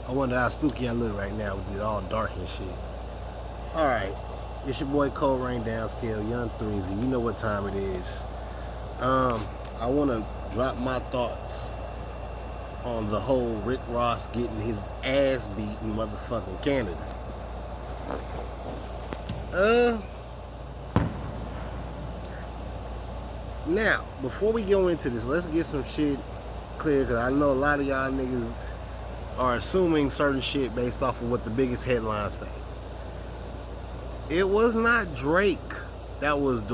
I wonder how spooky I look right now with it all dark and shit. Alright, it's your boy Cold Rain Downscale, Young Threezie. You know what time it is. I want to drop my thoughts on the whole Rick Ross getting his ass beat in motherfucking Canada. Now, before we go into this, let's get some shit clear, because I know a lot of y'all niggas are assuming certain shit based off of what the biggest headlines say. It was not Drake that was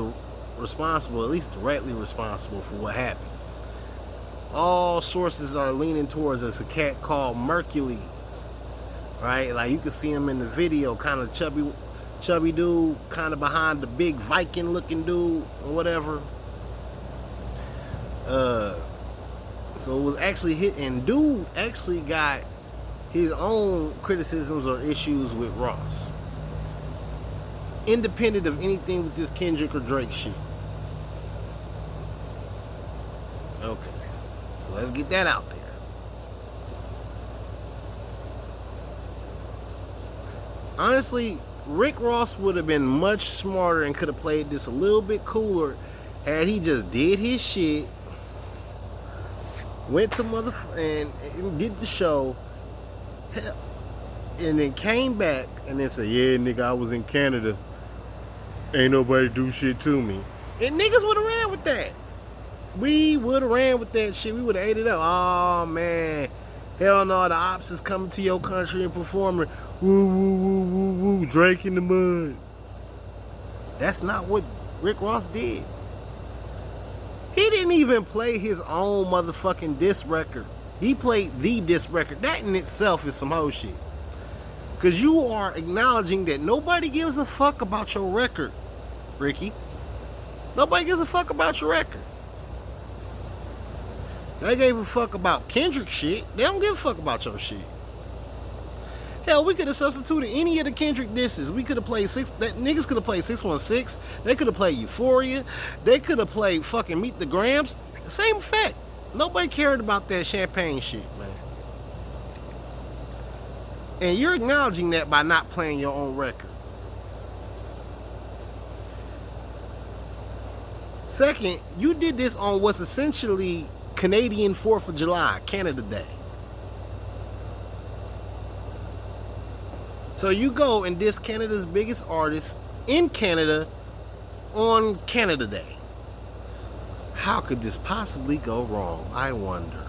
responsible, at least directly responsible, for what happened. All sources are leaning towards a cat called Mercules, right? Like you can see him in the video, kind of chubby dude, kind of behind the big Viking looking dude or whatever. So it was actually hit, and dude actually got his own criticisms or issues with Ross, independent of anything with this Kendrick or Drake shit. Okay, so let's get that out there. Honestly, Rick Ross would have been much smarter and could have played this a little bit cooler had he just did his shit, went to and did the show, and then came back and then said, yeah, nigga, I was in Canada. Ain't nobody do shit to me. And niggas would have ran with that. We would have ran with that shit. We would have ate it up. Oh, man. Hell no, the ops is coming to your country and performing. Woo, woo, woo, woo, woo. Drake in the mud. That's not what Rick Ross did. He didn't even play his own motherfucking diss record. He played the diss record. That in itself is some hoe shit. Because you are acknowledging that nobody gives a fuck about your record, Ricky. Nobody gives a fuck about your record. They gave a fuck about Kendrick shit. They don't give a fuck about your shit. Hell, we could have substituted any of the Kendrick disses. We could have played niggas could have played 616. They could have played Euphoria. They could have played fucking Meet the Grams. Same effect. Nobody cared about that champagne shit, man. And you're acknowledging that by not playing your own record. Second, you did this on what's essentially Canadian 4th of July, Canada Day. So you go and diss Canada's biggest artist in Canada on Canada Day. How could this possibly go wrong? I wonder.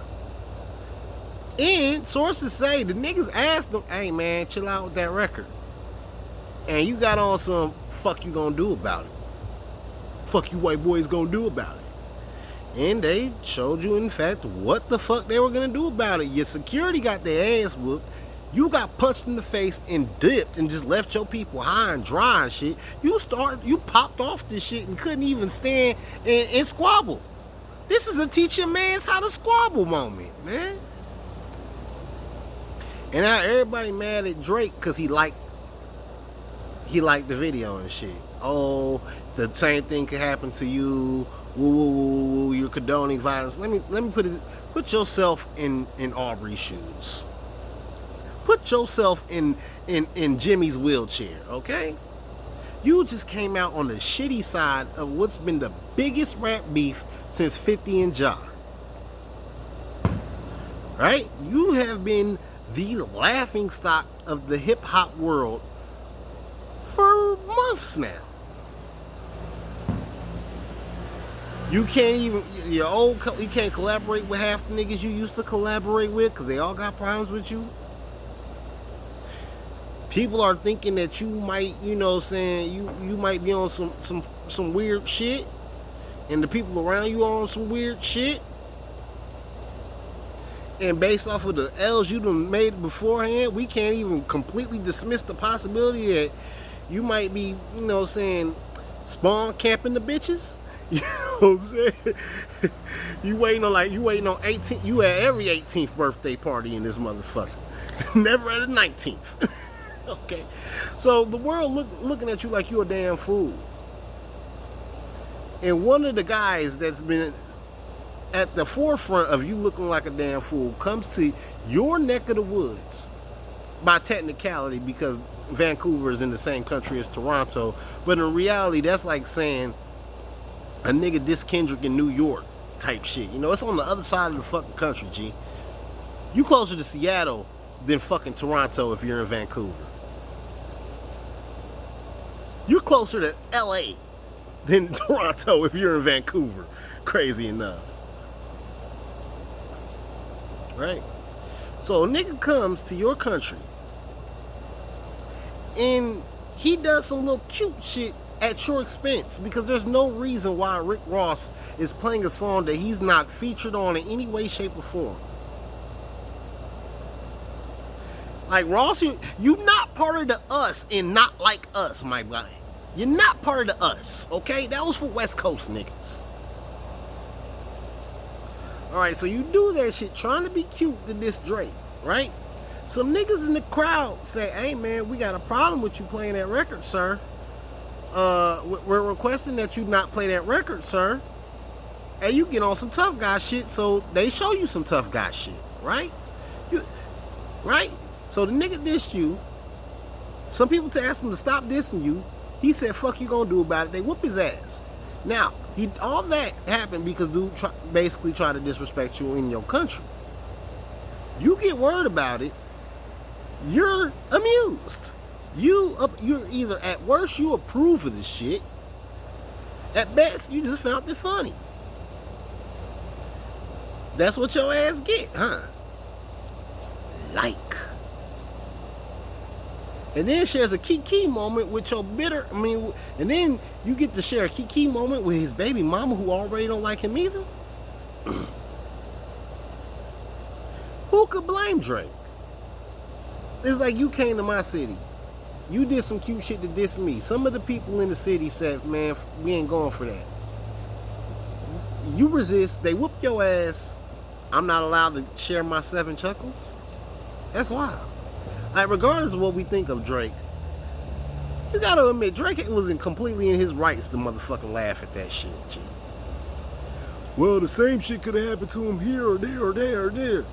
And sources say the niggas asked them, hey man, chill out with that record. And you got on some fuck you gonna do about it. Fuck you white boys gonna do about it. And they showed you in fact what the fuck they were gonna do about it. Your security got their ass whooped. You got punched in the face and dipped and just left your people high and dry and shit. You popped off this shit and couldn't even stand and squabble. This is a teach your mans how to squabble moment, man. And now everybody mad at Drake because he liked the video and shit. Oh, the same thing could happen to you. Woo, woo, woo, woo, you're condoning violence. Let me put yourself in Aubrey's shoes. Put yourself in Jimmy's wheelchair, okay? You just came out on the shitty side of what's been the biggest rap beef since 50 and Ja. Right? You have been the laughing stock of the hip hop world for months now. You can't even, you can't collaborate with half the niggas you used to collaborate with because they all got problems with you. People are thinking that you might, you might be on some weird shit, and the people around you are on some weird shit. And based off of the L's you done made beforehand, we can't even completely dismiss the possibility that you might be, spawn camping the bitches. You know what I'm saying? You waiting on 18. You at every 18th birthday party in this motherfucker. Never at a 19th. Okay, so the world looking at you like you're a damn fool. And one of the guys that's been at the forefront of you looking like a damn fool comes to your neck of the woods by technicality because Vancouver is in the same country as Toronto, but in reality, that's like saying a nigga diss Kendrick in New York type shit. You know, it's on the other side of the fucking country, G. You closer to Seattle than fucking Toronto if you're in Vancouver. You're closer to LA than Toronto if you're in Vancouver. Crazy enough. Right? So a nigga comes to your country and he does some little cute shit at your expense because there's no reason why Rick Ross is playing a song that he's not featured on in any way, shape, or form. Like, Ross, you not part of the us and not like us, my guy. You're not part of the us, okay? That was for West Coast niggas. Alright, so you do that shit trying to be cute to this Drake, right? Some niggas in the crowd say, hey man, we got a problem with you playing that record, sir. We're requesting that you not play that record, sir. And you get on some tough guy shit, so they show you some tough guy shit, right? Right? So the nigga dissed you. Some people asked him to stop dissing you. He said, fuck you gonna do about it. They whoop his ass. Now, all that happened because dude basically tried to disrespect you in your country. You get word about it, you're amused. You're either, at worst, you approve of this shit. At best, you just found it funny. That's what your ass get, huh? Like. And then shares a kiki moment with your and then you get to share a kiki moment with his baby mama who already don't like him either. Who could blame Drake? It's like you came to my city. You did some cute shit to diss me. Some of the people in the city said, man, we ain't going for that. You resist, they whoop your ass. I'm not allowed to share my 7 chuckles? That's wild. Like, regardless of what we think of Drake, you gotta admit, Drake wasn't completely in his rights to motherfucking laugh at that shit, G. Well, the same shit could have happened to him here or there or there or there.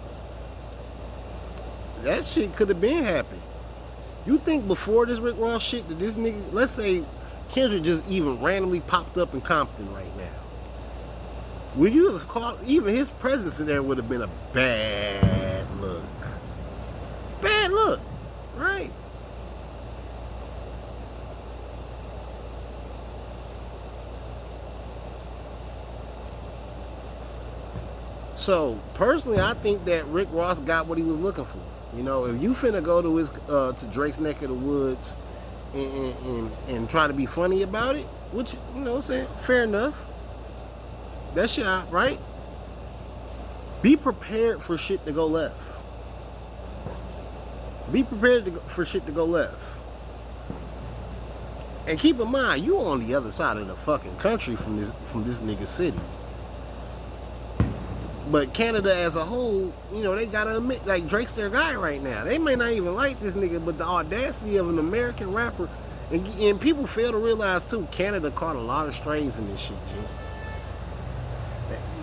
That shit could have been happened. You think before this Rick Ross shit that this nigga, let's say Kendrick just even randomly popped up in Compton right now. Would you have called, even his presence in there would have been a bad look. Bad look, right? So, personally, I think that Rick Ross got what he was looking for. You know, if you finna go to his to Drake's neck of the woods and try to be funny about it, which, you know what I'm saying, fair enough. That's your out, right? Be prepared for shit to go left. Be prepared for shit to go left. And keep in mind, you on the other side of the fucking country from this nigga city. But Canada as a whole, you know, they gotta admit, like, Drake's their guy right now. They may not even like this nigga, but the audacity of an American rapper, and people fail to realize too, Canada caught a lot of strays in this shit, G.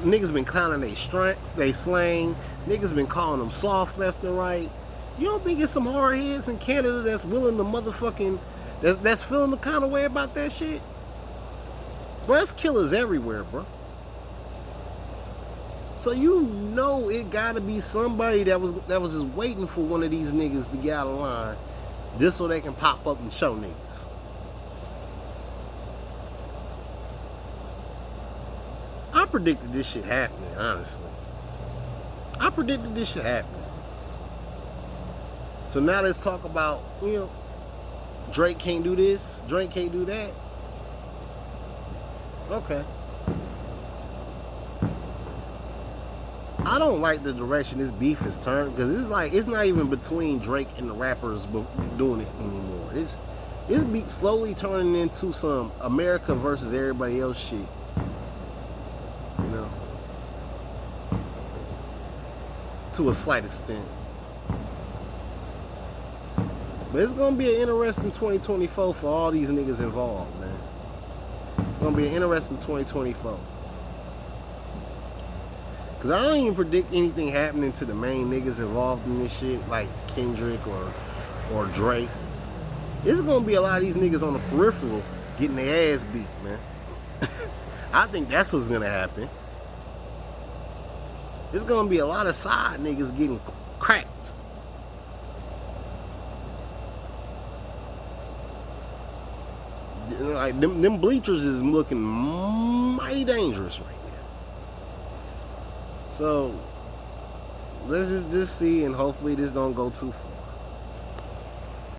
Niggas been clowning they strengths, they slang. Niggas been calling them soft left and right. You don't think it's some hard heads in Canada that's willing to motherfucking, that's feeling the kind of way about that shit? Bro, there's killers everywhere, bro. So you know it gotta be somebody that was just waiting for one of these niggas to get out of line just so they can pop up and show niggas. I predicted this shit happening, honestly. I predicted this shit happening. So now let's talk about, you know, Drake can't do this, Drake can't do that. Okay. I don't like the direction this beef has turned, because it's like, it's not even between Drake and the rappers doing it anymore. This beat slowly turning into some America versus everybody else shit. You know? To a slight extent. But it's gonna be an interesting 2024 for all these niggas involved, man. It's gonna be an interesting 2024. Cause I don't even predict anything happening to the main niggas involved in this shit, like Kendrick or or Drake. It's gonna be a lot of these niggas on the peripheral getting their ass beat, man. I think that's what's gonna happen. It's gonna be a lot of side niggas getting cracked. Like them bleachers is looking mighty dangerous right now. So let's just see, and hopefully this don't go too far.